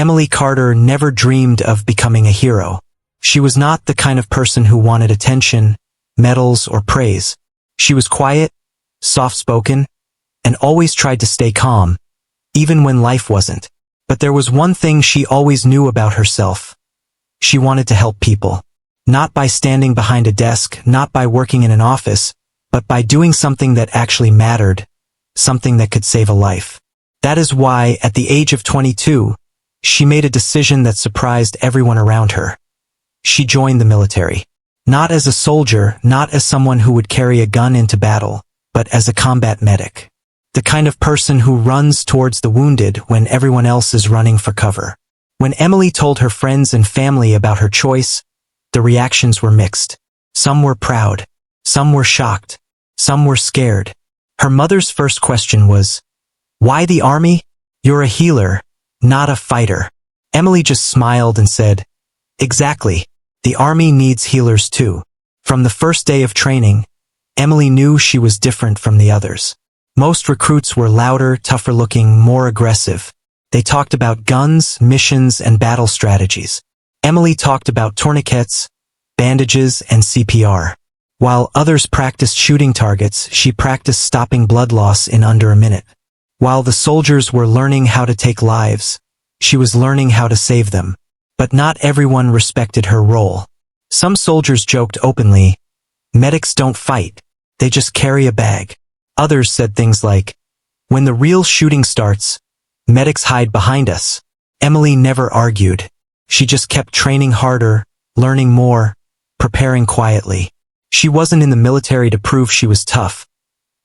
Emily Carter never dreamed of becoming a hero. She was not the kind of person who wanted attention, medals, or praise. She was quiet, soft-spoken, and always tried to stay calm, even when life wasn't. But there was one thing she always knew about herself. She wanted to help people. Not by standing behind a desk, not by working in an office, but by doing something that actually mattered, something that could save a life. That is why, at the age of 22, she made a decision that surprised everyone around her. She joined the military. Not as a soldier, not as someone who would carry a gun into battle, but as a combat medic. The kind of person who runs towards the wounded when everyone else is running for cover. When Emily told her friends and family about her choice, the reactions were mixed. Some were proud. Some were shocked. Some were scared. Her mother's first question was, "Why the army? You're a healer, not a fighter." Emily just smiled and said, "Exactly. The army needs healers too." From the first day of training, Emily knew she was different from the others. Most recruits were louder, tougher-looking, more aggressive. They talked about guns, missions, and battle strategies. Emily talked about tourniquets, bandages, and CPR. While others practiced shooting targets, she practiced stopping blood loss in under a minute. While the soldiers were learning how to take lives, she was learning how to save them. But not everyone respected her role. Some soldiers joked openly, "Medics don't fight, they just carry a bag." Others said things like, "When the real shooting starts, medics hide behind us." Emily never argued. She just kept training harder, learning more, preparing quietly. She wasn't in the military to prove she was tough.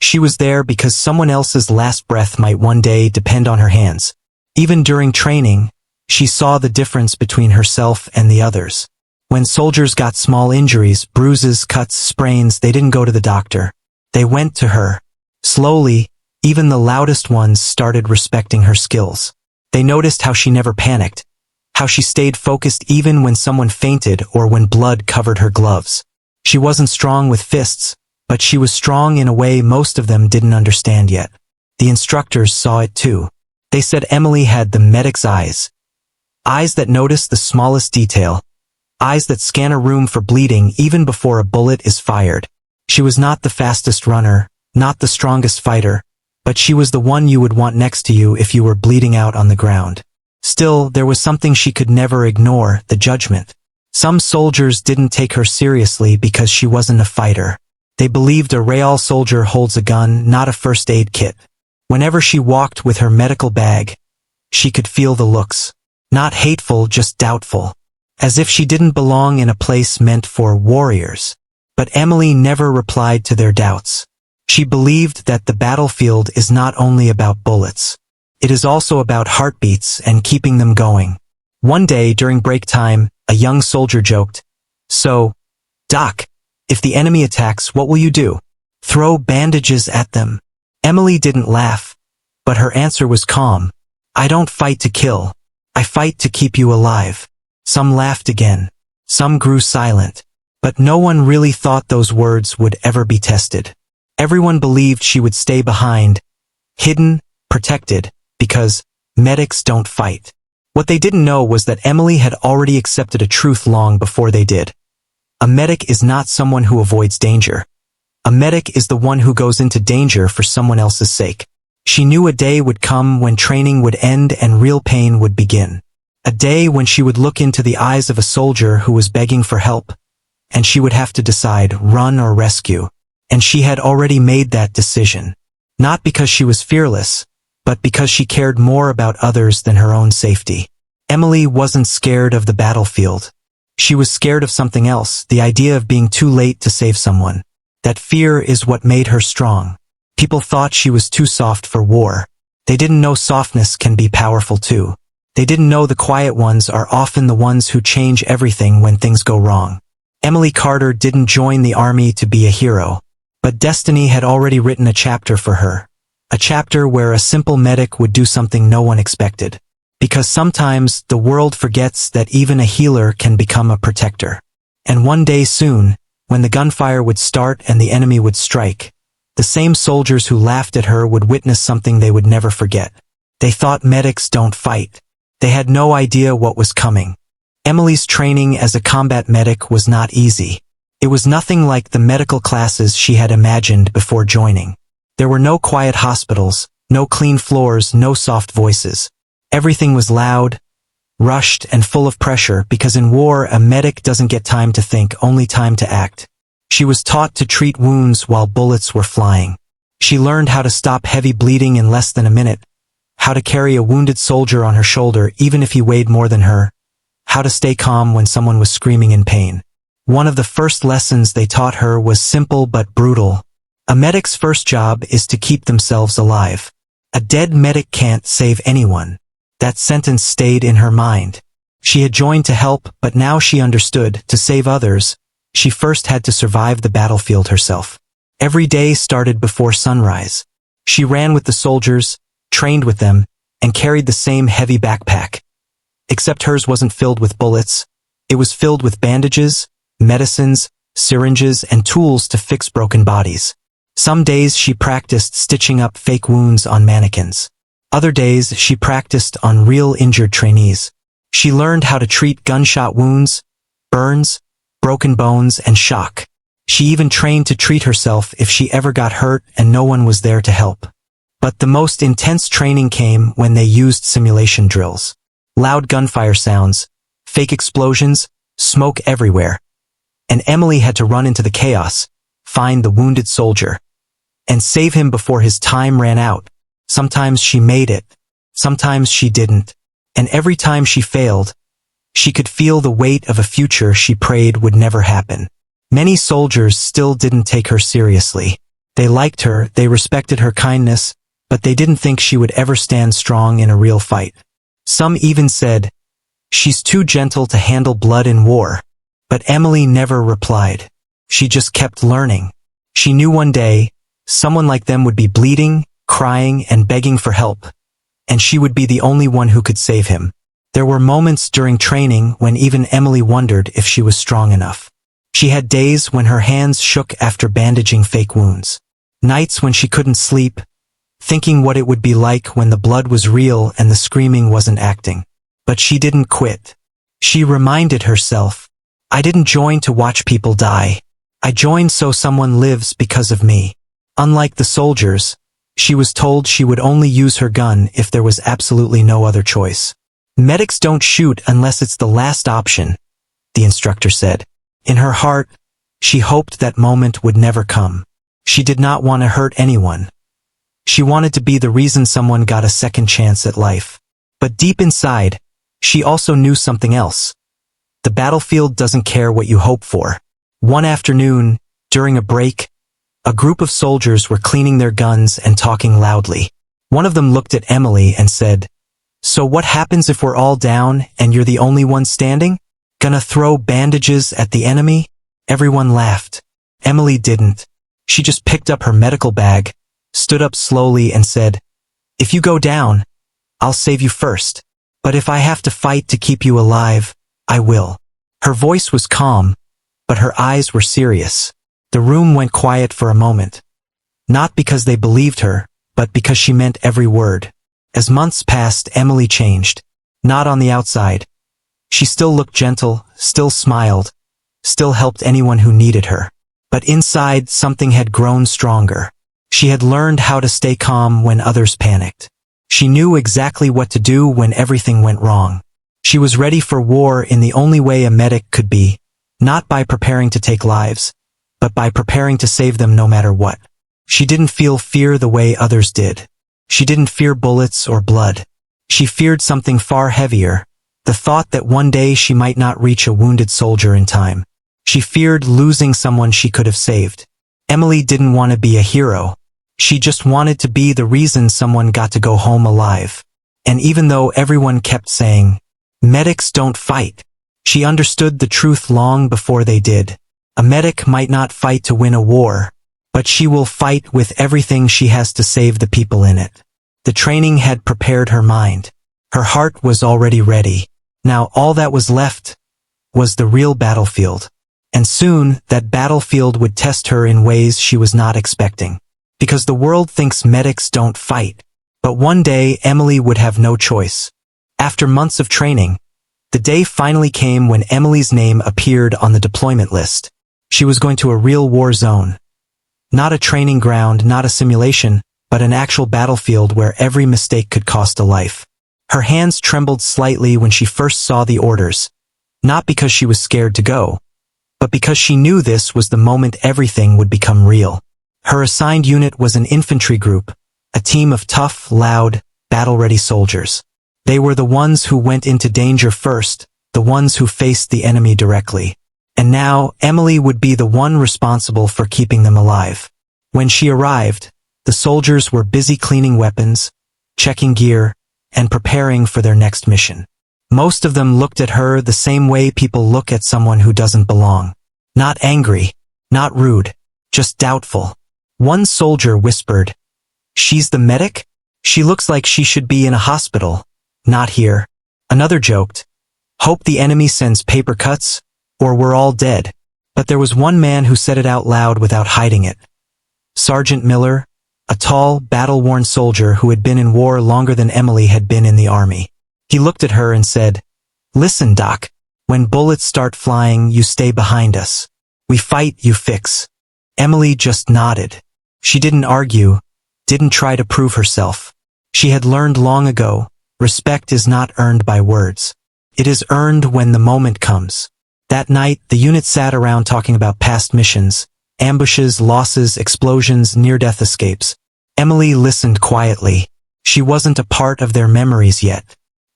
She was there because someone else's last breath might one day depend on her hands. Even during training, she saw the difference between herself and the others. When soldiers got small injuries, bruises, cuts, sprains, they didn't go to the doctor. They went to her. Slowly, even the loudest ones started respecting her skills. They noticed how she never panicked, how she stayed focused even when someone fainted or when blood covered her gloves. She wasn't strong with fists, but she was strong in a way most of them didn't understand yet. The instructors saw it too. They said Emily had the medic's eyes. Eyes that notice the smallest detail. Eyes that scan a room for bleeding even before a bullet is fired. She was not the fastest runner, not the strongest fighter, but she was the one you would want next to you if you were bleeding out on the ground. Still, there was something she could never ignore, the judgment. Some soldiers didn't take her seriously because she wasn't a fighter. They believed a real soldier holds a gun, not a first aid kit. Whenever she walked with her medical bag, she could feel the looks. Not hateful, just doubtful. As if she didn't belong in a place meant for warriors. But Emily never replied to their doubts. She believed that the battlefield is not only about bullets. It is also about heartbeats and keeping them going. One day during break time, a young soldier joked, "So, Doc, if the enemy attacks, what will you do? Throw bandages at them." Emily didn't laugh, but her answer was calm. "I don't fight to kill. I fight to keep you alive." Some laughed again. Some grew silent. But no one really thought those words would ever be tested. Everyone believed she would stay behind, hidden, protected, because medics don't fight. What they didn't know was that Emily had already accepted a truth long before they did. A medic is not someone who avoids danger. A medic is the one who goes into danger for someone else's sake. She knew a day would come when training would end and real pain would begin. A day when she would look into the eyes of a soldier who was begging for help, and she would have to decide, run or rescue. And she had already made that decision. Not because she was fearless, but because she cared more about others than her own safety. Emily wasn't scared of the battlefield. She was scared of something else, the idea of being too late to save someone. That fear is what made her strong. People thought she was too soft for war. They didn't know softness can be powerful too. They didn't know the quiet ones are often the ones who change everything when things go wrong. Emily Carter didn't join the army to be a hero. But destiny had already written a chapter for her. A chapter where a simple medic would do something no one expected. Because sometimes the world forgets that even a healer can become a protector. And one day soon, when the gunfire would start and the enemy would strike, the same soldiers who laughed at her would witness something they would never forget. They thought medics don't fight. They had no idea what was coming. Emily's training as a combat medic was not easy. It was nothing like the medical classes she had imagined before joining. There were no quiet hospitals, no clean floors, no soft voices. Everything was loud, rushed, and full of pressure because in war a medic doesn't get time to think, only time to act. She was taught to treat wounds while bullets were flying. She learned how to stop heavy bleeding in less than a minute, how to carry a wounded soldier on her shoulder even if he weighed more than her, how to stay calm when someone was screaming in pain. One of the first lessons they taught her was simple but brutal. A medic's first job is to keep themselves alive. A dead medic can't save anyone. That sentence stayed in her mind. She had joined to help, but now she understood, to save others, she first had to survive the battlefield herself. Every day started before sunrise. She ran with the soldiers, trained with them, and carried the same heavy backpack. Except hers wasn't filled with bullets. It was filled with bandages, medicines, syringes, and tools to fix broken bodies. Some days she practiced stitching up fake wounds on mannequins. Other days she practiced on real injured trainees. She learned how to treat gunshot wounds, burns, broken bones, and shock. She even trained to treat herself if she ever got hurt and no one was there to help. But the most intense training came when they used simulation drills. Loud gunfire sounds, fake explosions, smoke everywhere. And Emily had to run into the chaos, find the wounded soldier, and save him before his time ran out. Sometimes she made it, sometimes she didn't, and every time she failed, she could feel the weight of a future she prayed would never happen. Many soldiers still didn't take her seriously. They liked her, they respected her kindness, but they didn't think she would ever stand strong in a real fight. Some even said, "She's too gentle to handle blood in war." But Emily never replied. She just kept learning. She knew one day, someone like them would be bleeding, crying, and begging for help, and she would be the only one who could save him. There were moments during training when even Emily wondered if she was strong enough. She had days when her hands shook after bandaging fake wounds. Nights when she couldn't sleep, thinking what it would be like when the blood was real and the screaming wasn't acting. But she didn't quit. She reminded herself, "I didn't join to watch people die. I joined so someone lives because of me." Unlike the soldiers, she was told she would only use her gun if there was absolutely no other choice. "Medics don't shoot unless it's the last option," the instructor said. In her heart, she hoped that moment would never come. She did not want to hurt anyone. She wanted to be the reason someone got a second chance at life. But deep inside, she also knew something else. The battlefield doesn't care what you hope for. One afternoon, during a break, a group of soldiers were cleaning their guns and talking loudly. One of them looked at Emily and said, "So what happens if we're all down and you're the only one standing? Gonna throw bandages at the enemy?" Everyone laughed. Emily didn't. She just picked up her medical bag, stood up slowly and said, "If you go down, I'll save you first. But if I have to fight to keep you alive, I will." Her voice was calm, but her eyes were serious. The room went quiet for a moment. Not because they believed her, but because she meant every word. As months passed, Emily changed. Not on the outside. She still looked gentle, still smiled, still helped anyone who needed her. But inside, something had grown stronger. She had learned how to stay calm when others panicked. She knew exactly what to do when everything went wrong. She was ready for war in the only way a medic could be, not by preparing to take lives, but by preparing to save them no matter what. She didn't feel fear the way others did. She didn't fear bullets or blood. She feared something far heavier, the thought that one day she might not reach a wounded soldier in time. She feared losing someone she could have saved. Emily didn't want to be a hero. She just wanted to be the reason someone got to go home alive. And even though everyone kept saying, "Medics don't fight," she understood the truth long before they did. A medic might not fight to win a war, but she will fight with everything she has to save the people in it. The training had prepared her mind. Her heart was already ready. Now all that was left was the real battlefield. And soon, that battlefield would test her in ways she was not expecting. Because the world thinks medics don't fight. But one day, Emily would have no choice. After months of training, the day finally came when Emily's name appeared on the deployment list. She was going to a real war zone. Not a training ground, not a simulation, but an actual battlefield where every mistake could cost a life. Her hands trembled slightly when she first saw the orders, not because she was scared to go, but because she knew this was the moment everything would become real. Her assigned unit was an infantry group, a team of tough, loud, battle-ready soldiers. They were the ones who went into danger first, the ones who faced the enemy directly. And now, Emily would be the one responsible for keeping them alive. When she arrived, the soldiers were busy cleaning weapons, checking gear, and preparing for their next mission. Most of them looked at her the same way people look at someone who doesn't belong. Not angry, not rude, just doubtful. One soldier whispered, "She's the medic? She looks like she should be in a hospital, not here." Another joked, "Hope the enemy sends paper cuts, or we're all dead." But there was one man who said it out loud without hiding it. Sergeant Miller, a tall, battle-worn soldier who had been in war longer than Emily had been in the army. He looked at her and said, "Listen, Doc, when bullets start flying, you stay behind us. We fight, you fix." Emily just nodded. She didn't argue, didn't try to prove herself. She had learned long ago, respect is not earned by words. It is earned when the moment comes. That night, the unit sat around talking about past missions, ambushes, losses, explosions, near-death escapes. Emily listened quietly. She wasn't a part of their memories yet.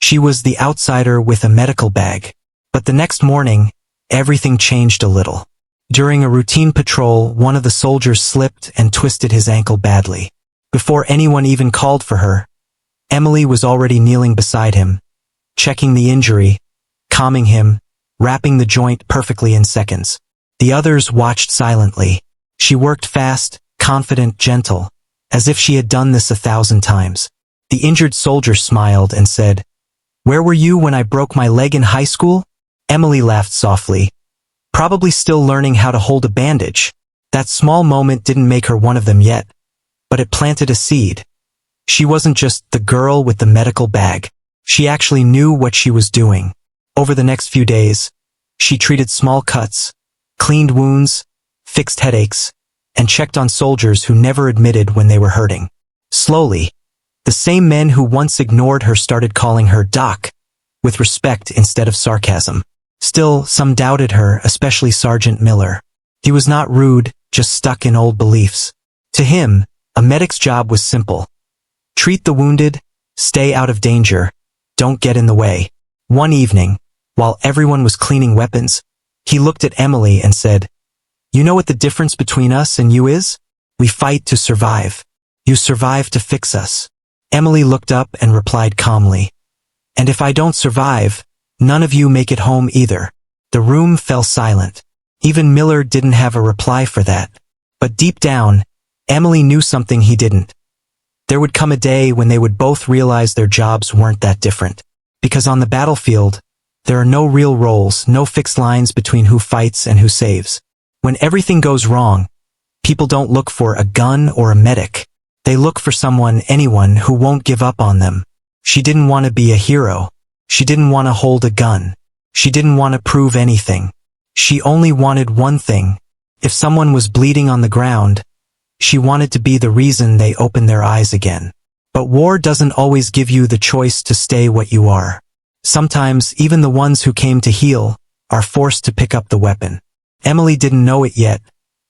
She was the outsider with a medical bag. But the next morning, everything changed a little. During a routine patrol, one of the soldiers slipped and twisted his ankle badly. Before anyone even called for her, Emily was already kneeling beside him, checking the injury, calming him, wrapping the joint perfectly in seconds. The others watched silently. She worked fast, confident, gentle, as if she had done this 1,000 times. The injured soldier smiled and said, "Where were you when I broke my leg in high school?" Emily laughed softly. Probably still learning how to hold a bandage. That small moment didn't make her one of them yet, but it planted a seed. She wasn't just the girl with the medical bag. She actually knew what she was doing. Over the next few days, she treated small cuts, cleaned wounds, fixed headaches, and checked on soldiers who never admitted when they were hurting. Slowly, the same men who once ignored her started calling her Doc, with respect instead of sarcasm. Still, some doubted her, especially Sergeant Miller. He was not rude, just stuck in old beliefs. To him, a medic's job was simple. Treat the wounded, stay out of danger, don't get in the way. One evening, while everyone was cleaning weapons, he looked at Emily and said, "You know what the difference between us and you is? We fight to survive. You survive to fix us." Emily looked up and replied calmly, "And if I don't survive, none of you make it home either." The room fell silent. Even Miller didn't have a reply for that. But deep down, Emily knew something he didn't. There would come a day when they would both realize their jobs weren't that different. Because on the battlefield, there are no real roles, no fixed lines between who fights and who saves. When everything goes wrong, people don't look for a gun or a medic. They look for anyone who won't give up on them. She didn't want to be a hero. She didn't want to hold a gun. She didn't want to prove anything. She only wanted one thing. If someone was bleeding on the ground, she wanted to be the reason they opened their eyes again. But war doesn't always give you the choice to stay what you are. Sometimes even the ones who came to heal are forced to pick up the weapon. Emily didn't know it yet,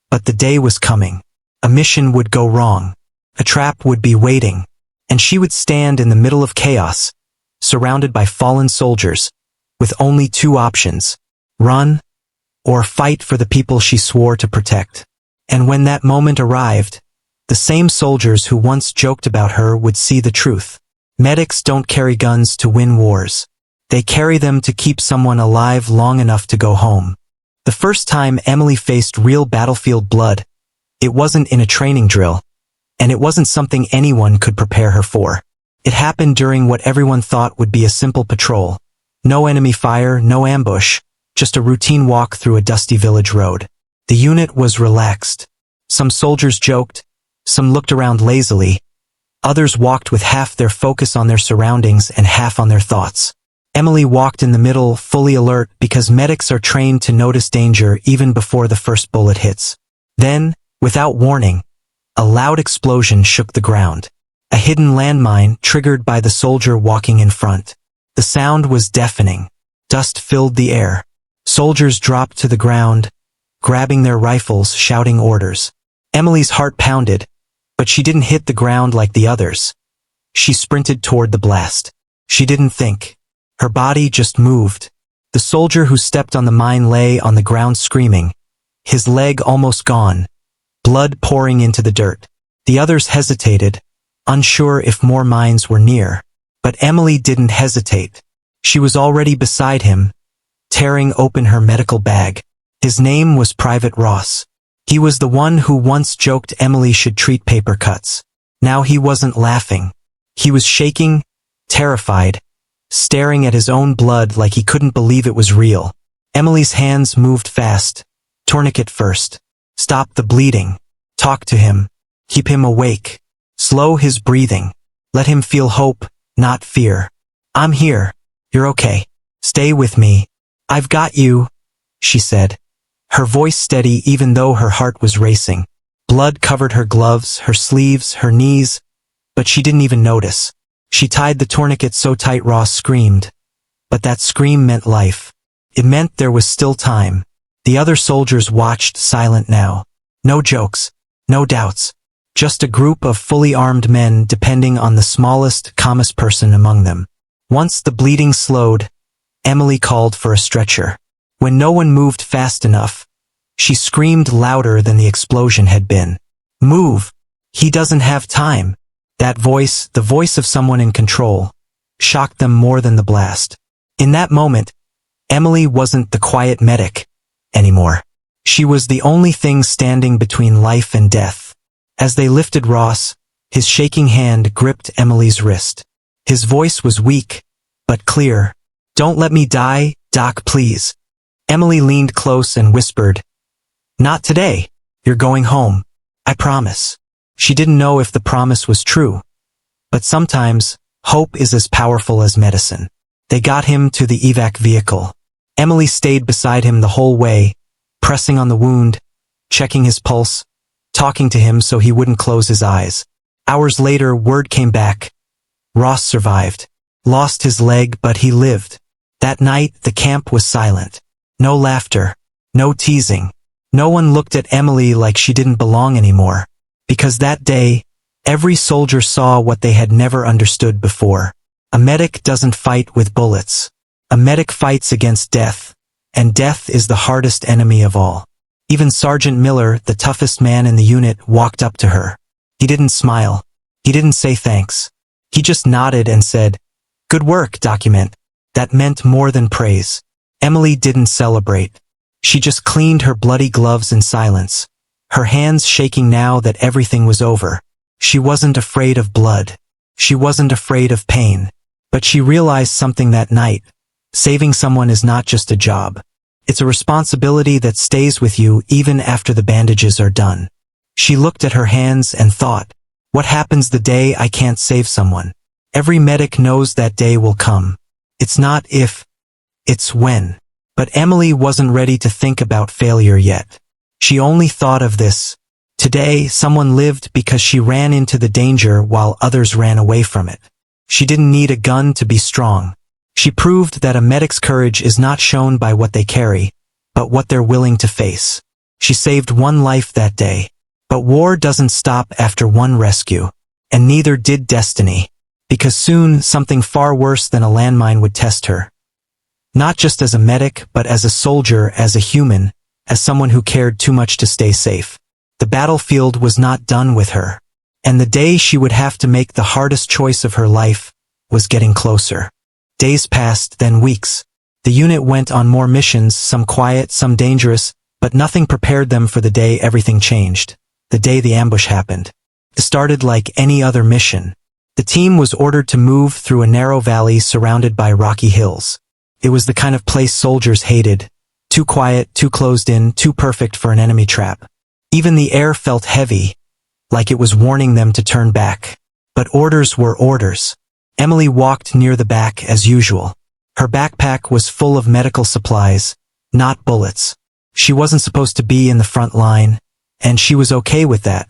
but the day was coming. A mission would go wrong. A trap would be waiting, and she would stand in the middle of chaos, surrounded by fallen soldiers, with only two options: run or fight for the people she swore to protect. And when that moment arrived, the same soldiers who once joked about her would see the truth. Medics don't carry guns to win wars. They carry them to keep someone alive long enough to go home. The first time Emily faced real battlefield blood, it wasn't in a training drill, and it wasn't something anyone could prepare her for. It happened during what everyone thought would be a simple patrol. No enemy fire, no ambush, just a routine walk through a dusty village road. The unit was relaxed. Some soldiers joked, some looked around lazily, Others walked with half their focus on their surroundings and half on their thoughts. Emily walked in the middle, fully alert, because medics are trained to notice danger even before the first bullet hits. Then, without warning, a loud explosion shook the ground. A hidden landmine triggered by the soldier walking in front. The sound was deafening. Dust filled the air. Soldiers dropped to the ground, grabbing their rifles, shouting orders. Emily's heart pounded, but she didn't hit the ground like the others. She sprinted toward the blast. She didn't think. Her body just moved. The soldier who stepped on the mine lay on the ground screaming, his leg almost gone, blood pouring into the dirt. The others hesitated, unsure if more mines were near. But Emily didn't hesitate. She was already beside him, tearing open her medical bag. His name was Private Ross. He was the one who once joked Emily should treat paper cuts. Now he wasn't laughing. He was shaking, terrified, staring at his own blood like he couldn't believe it was real. Emily's hands moved fast. Tourniquet first. Stop the bleeding. Talk to him. Keep him awake. Slow his breathing. Let him feel hope, not fear. I'm here. You're okay. Stay with me. I've got you, she said. Her voice steady even though her heart was racing. Blood covered her gloves, her sleeves, her knees, but she didn't even notice. She tied the tourniquet so tight Ross screamed. But that scream meant life. It meant there was still time. The other soldiers watched, silent now. No jokes, no doubts. Just a group of fully armed men depending on the smallest, calmest person among them. Once the bleeding slowed, Emily called for a stretcher. When no one moved fast enough, she screamed louder than the explosion had been. Move! He doesn't have time. That voice, the voice of someone in control, shocked them more than the blast. In that moment, Emily wasn't the quiet medic anymore. She was the only thing standing between life and death. As they lifted Ross, his shaking hand gripped Emily's wrist. His voice was weak, but clear. Don't let me die, Doc, please. Emily leaned close and whispered, Not today. You're going home. I promise. She didn't know if the promise was true. But sometimes, hope is as powerful as medicine. They got him to the evac vehicle. Emily stayed beside him the whole way, pressing on the wound, checking his pulse, talking to him so he wouldn't close his eyes. Hours later, word came back. Ross survived. Lost his leg, but he lived. That night, the camp was silent. No laughter. No teasing. No one looked at Emily like she didn't belong anymore. Because that day, every soldier saw what they had never understood before. A medic doesn't fight with bullets. A medic fights against death, and death is the hardest enemy of all. Even Sergeant Miller, the toughest man in the unit, walked up to her. He didn't smile. He didn't say thanks. He just nodded and said, Good work, document. That meant more than praise. Emily didn't celebrate. She just cleaned her bloody gloves in silence, her hands shaking now that everything was over. She wasn't afraid of blood. She wasn't afraid of pain. But she realized something that night. Saving someone is not just a job. It's a responsibility that stays with you even after the bandages are done. She looked at her hands and thought, what happens the day I can't save someone? Every medic knows that day will come. It's not if, it's when. But Emily wasn't ready to think about failure yet. She only thought of this. Today, someone lived because she ran into the danger while others ran away from it. She didn't need a gun to be strong. She proved that a medic's courage is not shown by what they carry, but what they're willing to face. She saved one life that day. But war doesn't stop after one rescue. And neither did destiny. Because soon, something far worse than a landmine would test her. Not just as a medic, but as a soldier, as a human, as someone who cared too much to stay safe. The battlefield was not done with her. And the day she would have to make the hardest choice of her life was getting closer. Days passed, then weeks. The unit went on more missions, some quiet, some dangerous, but nothing prepared them for the day everything changed. The day the ambush happened. It started like any other mission. The team was ordered to move through a narrow valley surrounded by rocky hills. It was the kind of place soldiers hated. Too quiet, too closed in, too perfect for an enemy trap. Even the air felt heavy, like it was warning them to turn back. But orders were orders. Emily walked near the back as usual. Her backpack was full of medical supplies, not bullets. She wasn't supposed to be in the front line, and she was okay with that.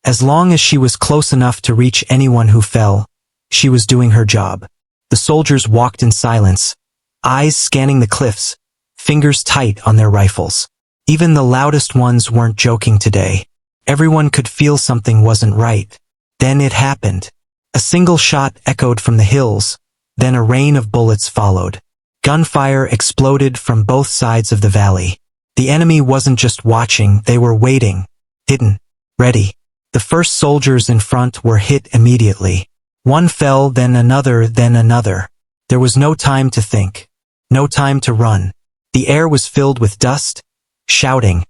As long as she was close enough to reach anyone who fell, she was doing her job. The soldiers walked in silence, eyes scanning the cliffs, fingers tight on their rifles. Even the loudest ones weren't joking today. Everyone could feel something wasn't right. Then it happened. A single shot echoed from the hills, then a rain of bullets followed. Gunfire exploded from both sides of the valley. The enemy wasn't just watching, they were waiting, hidden, ready. The first soldiers in front were hit immediately. One fell, then another, then another. There was no time to think. No time to run. The air was filled with dust, shouting,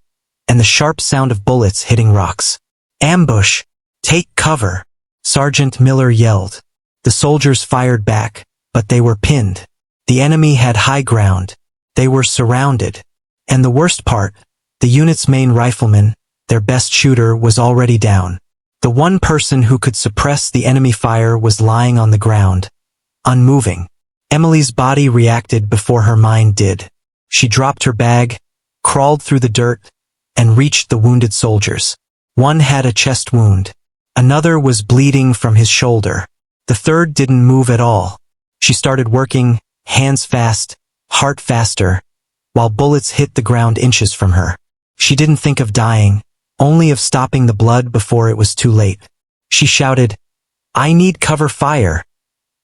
and the sharp sound of bullets hitting rocks. Ambush! Take cover! Sergeant Miller yelled. The soldiers fired back, but they were pinned. The enemy had high ground. They were surrounded. And the worst part, the unit's main rifleman, their best shooter, was already down. The one person who could suppress the enemy fire was lying on the ground, unmoving. Emily's body reacted before her mind did. She dropped her bag, crawled through the dirt, and reached the wounded soldiers. One had a chest wound. Another was bleeding from his shoulder. The third didn't move at all. She started working, hands fast, heart faster, while bullets hit the ground inches from her. She didn't think of dying, only of stopping the blood before it was too late. She shouted, "I need cover fire!"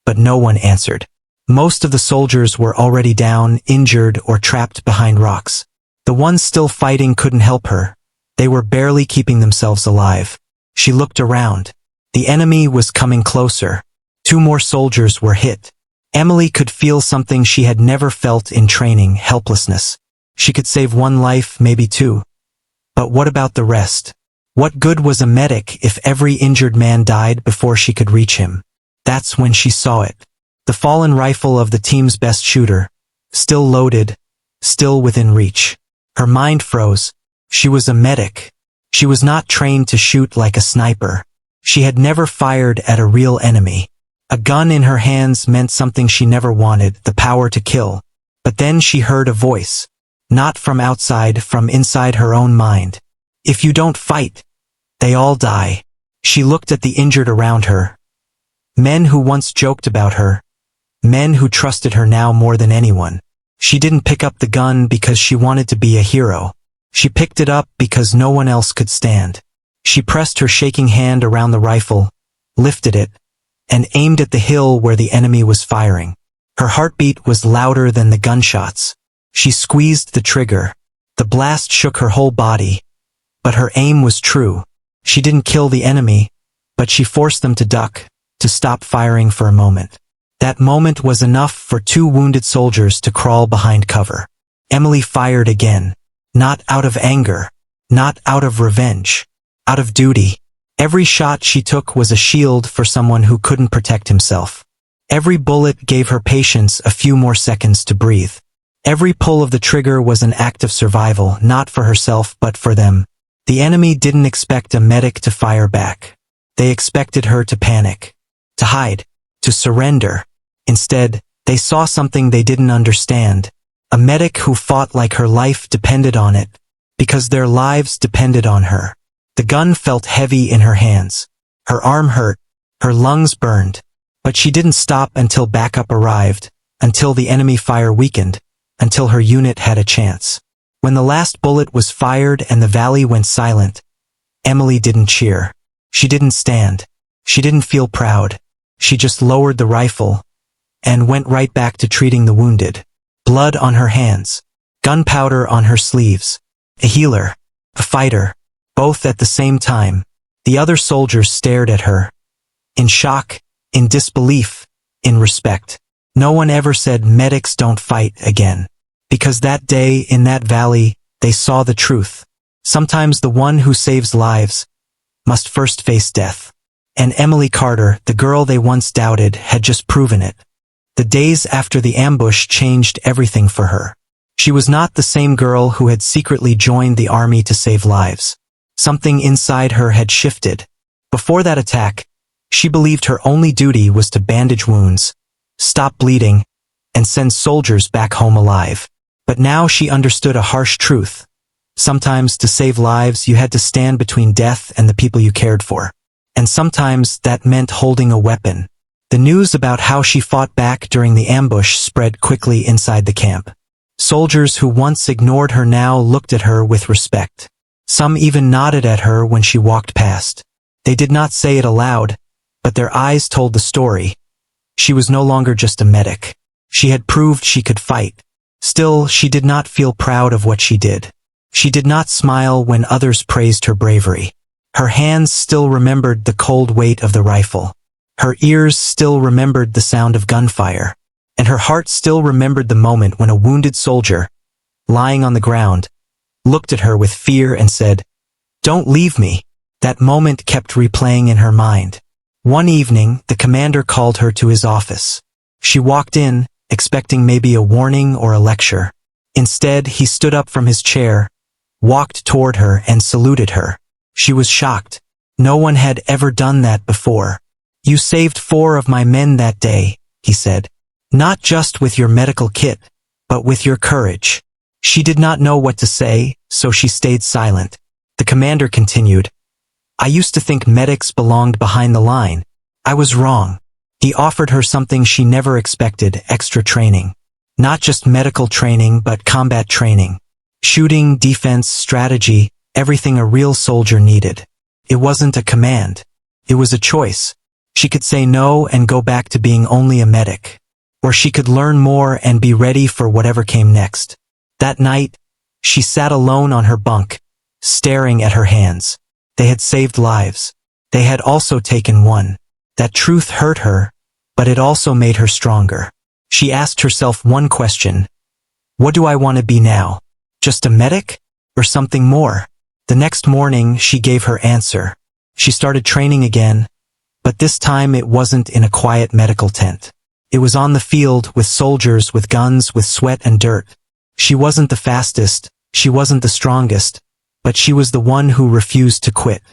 But no one answered. Most of the soldiers were already down, injured, or trapped behind rocks. The ones still fighting couldn't help her. They were barely keeping themselves alive. She looked around. The enemy was coming closer. 2 more soldiers were hit. Emily could feel something she had never felt in training: helplessness. She could save 1 life, maybe 2. But what about the rest? What good was a medic if every injured man died before she could reach him? That's when she saw it. The fallen rifle of the team's best shooter, still loaded, still within reach. Her mind froze. She was a medic. She was not trained to shoot like a sniper. She had never fired at a real enemy. A gun in her hands meant something she never wanted: the power to kill. But then she heard a voice. Not from outside, from inside her own mind. If you don't fight, they all die. She looked at the injured around her. Men who once joked about her. Men who trusted her now more than anyone. She didn't pick up the gun because she wanted to be a hero. She picked it up because no one else could stand. She pressed her shaking hand around the rifle, lifted it, and aimed at the hill where the enemy was firing. Her heartbeat was louder than the gunshots. She squeezed the trigger. The blast shook her whole body. But her aim was true. She didn't kill the enemy, but she forced them to duck, to stop firing for a moment. That moment was enough for 2 wounded soldiers to crawl behind cover. Emily fired again. Not out of anger. Not out of revenge. Out of duty. Every shot she took was a shield for someone who couldn't protect himself. Every bullet gave her patience a few more seconds to breathe. Every pull of the trigger was an act of survival, not for herself but for them. The enemy didn't expect a medic to fire back. They expected her to panic, to hide, to surrender. Instead, they saw something they didn't understand. A medic who fought like her life depended on it, because their lives depended on her. The gun felt heavy in her hands. Her arm hurt, her lungs burned. But she didn't stop until backup arrived, until the enemy fire weakened, until her unit had a chance. When the last bullet was fired and the valley went silent, Emily didn't cheer. She didn't stand. She didn't feel proud. She just lowered the rifle and went right back to treating the wounded. Blood on her hands, gunpowder on her sleeves. A healer, a fighter, both at the same time. The other soldiers stared at her. In shock, in disbelief, in respect. No one ever said medics don't fight again. Because that day, in that valley, they saw the truth. Sometimes the one who saves lives must first face death. And Emily Carter, the girl they once doubted, had just proven it. The days after the ambush changed everything for her. She was not the same girl who had secretly joined the army to save lives. Something inside her had shifted. Before that attack, She believed her only duty was to bandage wounds, stop bleeding, and send soldiers back home alive. But now she understood a harsh truth. Sometimes to save lives you had to stand between death and the people you cared for. And sometimes that meant holding a weapon. The news about how she fought back during the ambush spread quickly inside the camp. Soldiers who once ignored her now looked at her with respect. Some even nodded at her when she walked past. They did not say it aloud, but their eyes told the story. She was no longer just a medic. She had proved she could fight. Still, she did not feel proud of what she did. She did not smile when others praised her bravery. Her hands still remembered the cold weight of the rifle. Her ears still remembered the sound of gunfire. And her heart still remembered the moment when a wounded soldier, lying on the ground, looked at her with fear and said, "Don't leave me." That moment kept replaying in her mind. One evening, the commander called her to his office. She walked in, expecting maybe a warning or a lecture. Instead, he stood up from his chair, walked toward her and saluted her. She was shocked. No one had ever done that before. "You saved 4 of my men that day," he said. "Not just with your medical kit, but with your courage." She did not know what to say, so she stayed silent. The commander continued, "I used to think medics belonged behind the line. I was wrong." He offered her something she never expected, extra training. Not just medical training, but combat training. Shooting, defense, strategy, everything a real soldier needed. It wasn't a command. It was a choice. She could say no and go back to being only a medic. Or she could learn more and be ready for whatever came next. That night, she sat alone on her bunk, staring at her hands. They had saved lives. They had also taken one. That truth hurt her, but it also made her stronger. She asked herself one question. What do I want to be now? Just a medic? Or something more? The next morning, she gave her answer. She started training again, but this time it wasn't in a quiet medical tent. It was on the field with soldiers, with guns, with sweat and dirt. She wasn't the fastest, she wasn't the strongest, but she was the one who refused to quit.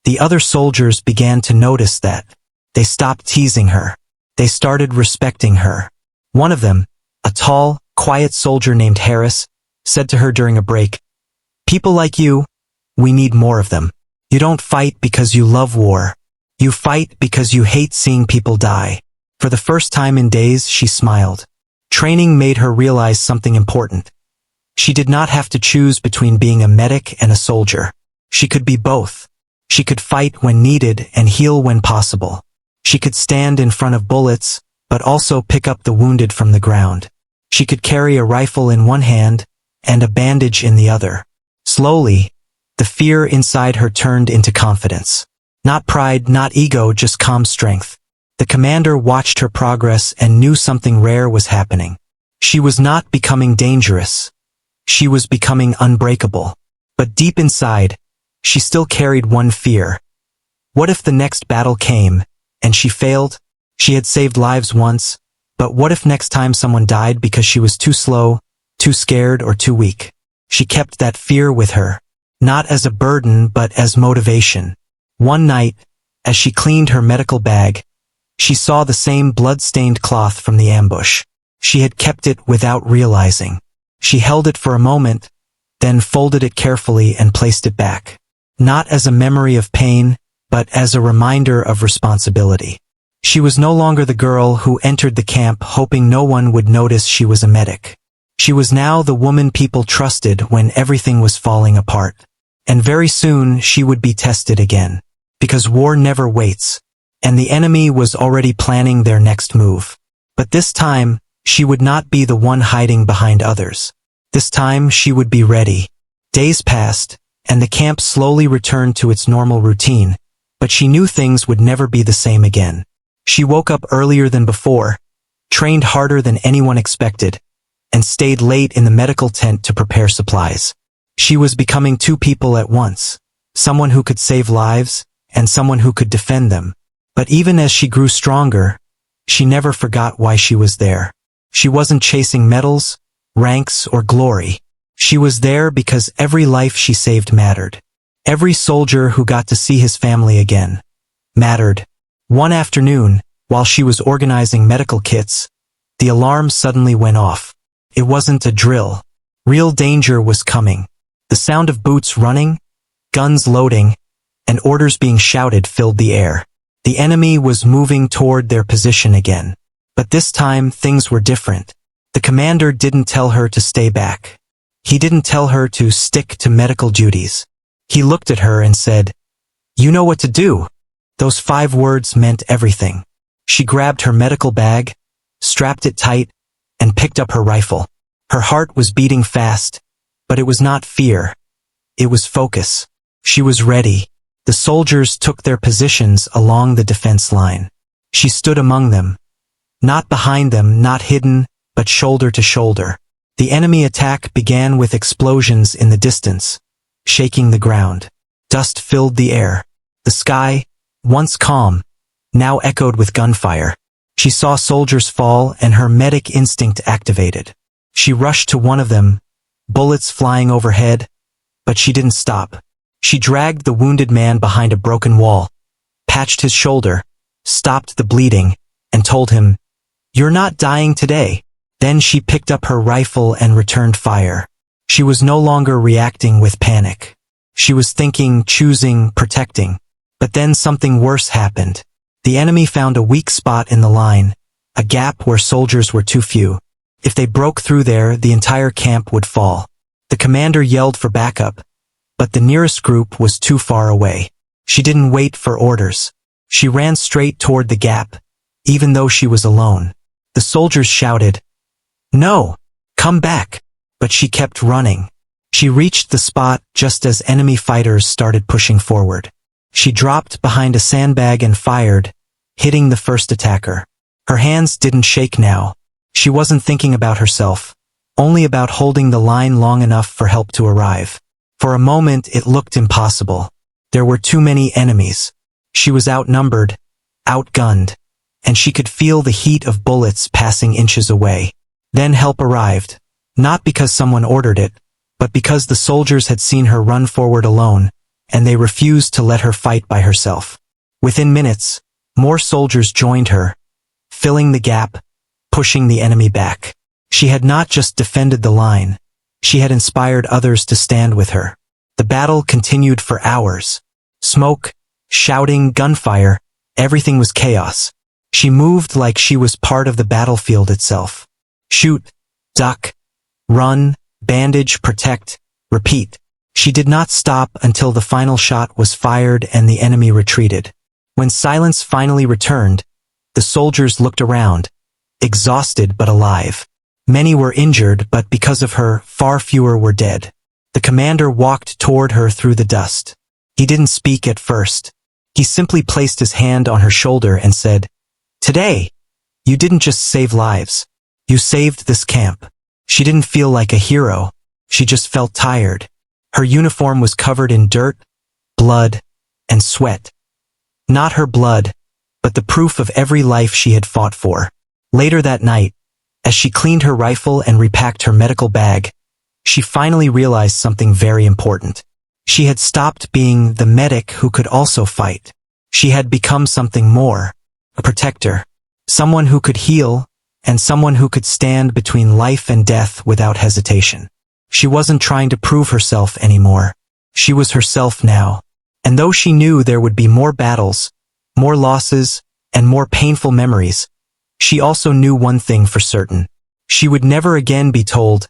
The other soldiers began to notice that. They stopped teasing her. They started respecting her. One of them, a tall, quiet soldier named Harris, said to her during a break, "People like you, we need more of them. You don't fight because you love war. You fight because you hate seeing people die." For the first time in days, she smiled. Training made her realize something important. She did not have to choose between being a medic and a soldier. She could be both. She could fight when needed and heal when possible. She could stand in front of bullets, but also pick up the wounded from the ground. She could carry a rifle in one hand and a bandage in the other. Slowly, the fear inside her turned into confidence. Not pride, not ego, just calm strength. The commander watched her progress and knew something rare was happening. She was not becoming dangerous. She was becoming unbreakable. But deep inside, she still carried one fear. What if the next battle came, and she failed? She had saved lives once, but what if next time someone died because she was too slow, too scared, or too weak? She kept that fear with her, not as a burden but as motivation. One night, as she cleaned her medical bag, she saw the same blood-stained cloth from the ambush. She had kept it without realizing. She held it for a moment, then folded it carefully and placed it back. Not as a memory of pain, but as a reminder of responsibility. She was no longer the girl who entered the camp hoping no one would notice she was a medic. She was now the woman people trusted when everything was falling apart. And very soon she would be tested again. Because war never waits. And the enemy was already planning their next move. But this time, she would not be the one hiding behind others. This time, she would be ready. Days passed, and the camp slowly returned to its normal routine, but she knew things would never be the same again. She woke up earlier than before, trained harder than anyone expected, and stayed late in the medical tent to prepare supplies. She was becoming 2 people at once, someone who could save lives, and someone who could defend them. But even as she grew stronger, she never forgot why she was there. She wasn't chasing medals, ranks, or glory. She was there because every life she saved mattered. Every soldier who got to see his family again mattered. One afternoon, while she was organizing medical kits, the alarm suddenly went off. It wasn't a drill. Real danger was coming. The sound of boots running, guns loading, and orders being shouted filled the air. The enemy was moving toward their position again. But this time, things were different. The commander didn't tell her to stay back. He didn't tell her to stick to medical duties. He looked at her and said, "You know what to do." Those 5 words meant everything. She grabbed her medical bag, strapped it tight, and picked up her rifle. Her heart was beating fast, but it was not fear. It was focus. She was ready. The soldiers took their positions along the defense line. She stood among them. Not behind them, not hidden, but shoulder to shoulder. The enemy attack began with explosions in the distance, shaking the ground. Dust filled the air. The sky, once calm, now echoed with gunfire. She saw soldiers fall and her medic instinct activated. She rushed to one of them, bullets flying overhead, but she didn't stop. She dragged the wounded man behind a broken wall, patched his shoulder, stopped the bleeding, and told him, "You're not dying today." Then she picked up her rifle and returned fire. She was no longer reacting with panic. She was thinking, choosing, protecting. But then something worse happened. The enemy found a weak spot in the line, a gap where soldiers were too few. If they broke through there, the entire camp would fall. The commander yelled for backup, but the nearest group was too far away. She didn't wait for orders. She ran straight toward the gap, even though she was alone. The soldiers shouted, "No, come back," but she kept running. She reached the spot just as enemy fighters started pushing forward. She dropped behind a sandbag and fired, hitting the first attacker. Her hands didn't shake now. She wasn't thinking about herself, only about holding the line long enough for help to arrive. For a moment it looked impossible. There were too many enemies. She was outnumbered, outgunned, and she could feel the heat of bullets passing inches away. Then help arrived, not because someone ordered it, but because the soldiers had seen her run forward alone, and they refused to let her fight by herself. Within minutes, more soldiers joined her, filling the gap, pushing the enemy back. She had not just defended the line, she had inspired others to stand with her. The battle continued for hours. Smoke, shouting, gunfire, everything was chaos. She moved like she was part of the battlefield itself. Shoot, duck, run, bandage, protect, repeat. She did not stop until the final shot was fired and the enemy retreated. When silence finally returned, the soldiers looked around, exhausted but alive. Many were injured, but because of her, far fewer were dead. The commander walked toward her through the dust. He didn't speak at first. He simply placed his hand on her shoulder and said, "Today, you didn't just save lives. You saved this camp." She didn't feel like a hero. She just felt tired. Her uniform was covered in dirt, blood, and sweat. Not her blood, but the proof of every life she had fought for. Later that night, as she cleaned her rifle and repacked her medical bag, she finally realized something very important. She had stopped being the medic who could also fight. She had become something more, a protector, someone who could heal, and someone who could stand between life and death without hesitation. She wasn't trying to prove herself anymore. She was herself now. And though she knew there would be more battles, more losses, and more painful memories, she also knew one thing for certain. She would never again be told,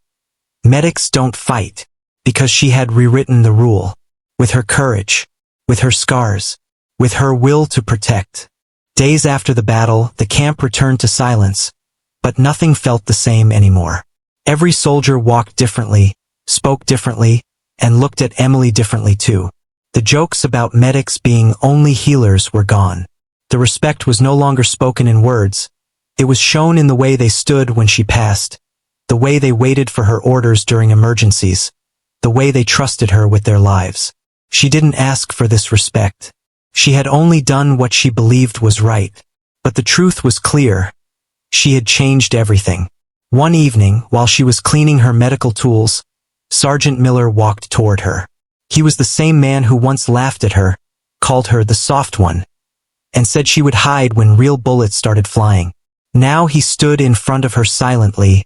"Medics don't fight," because she had rewritten the rule. With her courage, with her scars, with her will to protect. Days after the battle, the camp returned to silence, but nothing felt the same anymore. Every soldier walked differently, spoke differently, and looked at Emily differently too. The jokes about medics being only healers were gone. The respect was no longer spoken in words. It was shown in the way they stood when she passed, the way they waited for her orders during emergencies, the way they trusted her with their lives. She didn't ask for this respect. She had only done what she believed was right. But the truth was clear. She had changed everything. One evening, while she was cleaning her medical tools, Sergeant Miller walked toward her. He was the same man who once laughed at her, called her the soft one. and said she would hide when real bullets started flying. Now he stood in front of her silently,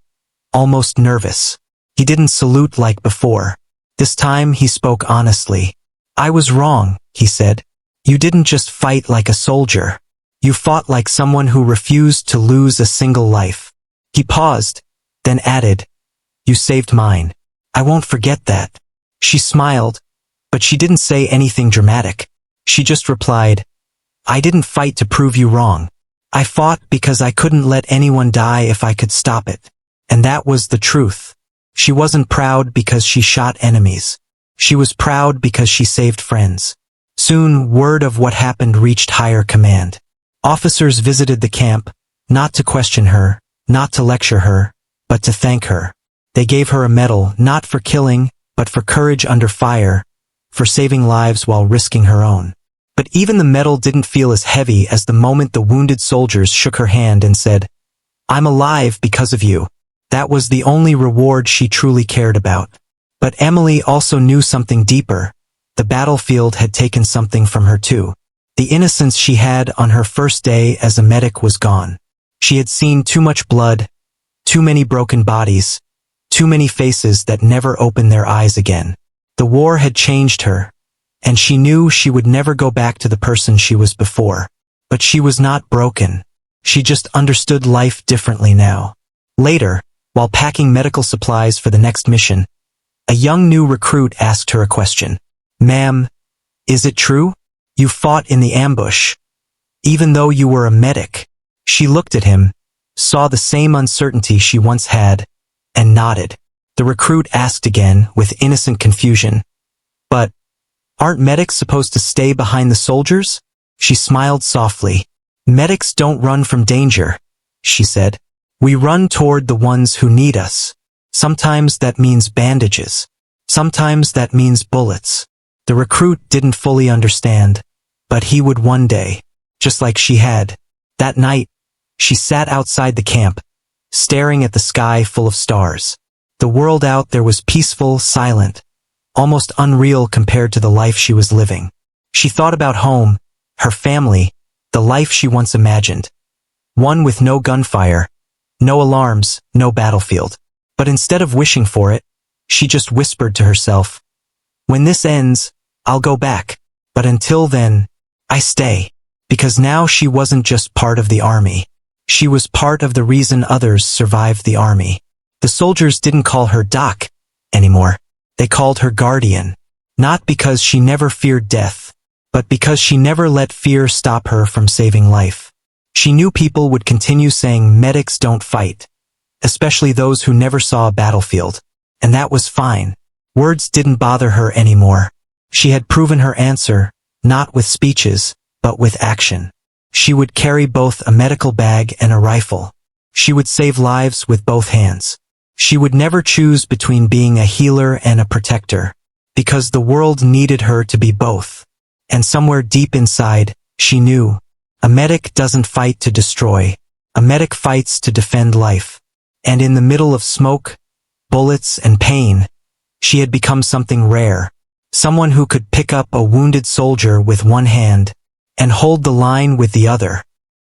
almost nervous. He didn't salute like before. This time he spoke honestly. "I was wrong," he said. "You didn't just fight like a soldier. You fought like someone who refused to lose a single life." He paused, then added, "You saved mine. I won't forget that." She smiled, but she didn't say anything dramatic. She just replied, "I didn't fight to prove you wrong. I fought because I couldn't let anyone die if I could stop it." And that was the truth. She wasn't proud because she shot enemies. She was proud because she saved friends. Soon, word of what happened reached higher command. Officers visited the camp, not to question her, not to lecture her, but to thank her. They gave her a medal, not for killing, but for courage under fire, for saving lives while risking her own. But even the medal didn't feel as heavy as the moment the wounded soldiers shook her hand and said, "I'm alive because of you." That was the only reward she truly cared about. But Emily also knew something deeper. The battlefield had taken something from her too. The innocence she had on her first day as a medic was gone. She had seen too much blood, too many broken bodies, too many faces that never opened their eyes again. The war had changed her, and she knew she would never go back to the person she was before. But she was not broken. She just understood life differently now. Later, while packing medical supplies for the next mission, a young new recruit asked her a question. "Ma'am, is it true? You fought in the ambush, even though you were a medic?" She looked at him, saw the same uncertainty she once had, and nodded. The recruit asked again with innocent confusion, "But aren't medics supposed to stay behind the soldiers?" She smiled softly. "Medics don't run from danger," she said. "We run toward the ones who need us. Sometimes that means bandages. Sometimes that means bullets." The recruit didn't fully understand, but he would one day, just like she had. That night, she sat outside the camp, staring at the sky full of stars. The world out there was peaceful, silent, almost unreal compared to the life she was living. She thought about home, her family, the life she once imagined. One with no gunfire, no alarms, no battlefield. But instead of wishing for it, she just whispered to herself, "When this ends, I'll go back. But until then, I stay." Because now she wasn't just part of the army. She was part of the reason others survived the army. The soldiers didn't call her Doc anymore. They called her Guardian. Not because she never feared death, but because she never let fear stop her from saving life. She knew people would continue saying medics don't fight, especially those who never saw a battlefield. And that was fine. Words didn't bother her anymore. She had proven her answer, not with speeches, but with action. She would carry both a medical bag and a rifle. She would save lives with both hands. She would never choose between being a healer and a protector, because the world needed her to be both. And somewhere deep inside, she knew, a medic doesn't fight to destroy. A medic fights to defend life. And in the middle of smoke, bullets, and pain, she had become something rare. Someone who could pick up a wounded soldier with one hand and hold the line with the other.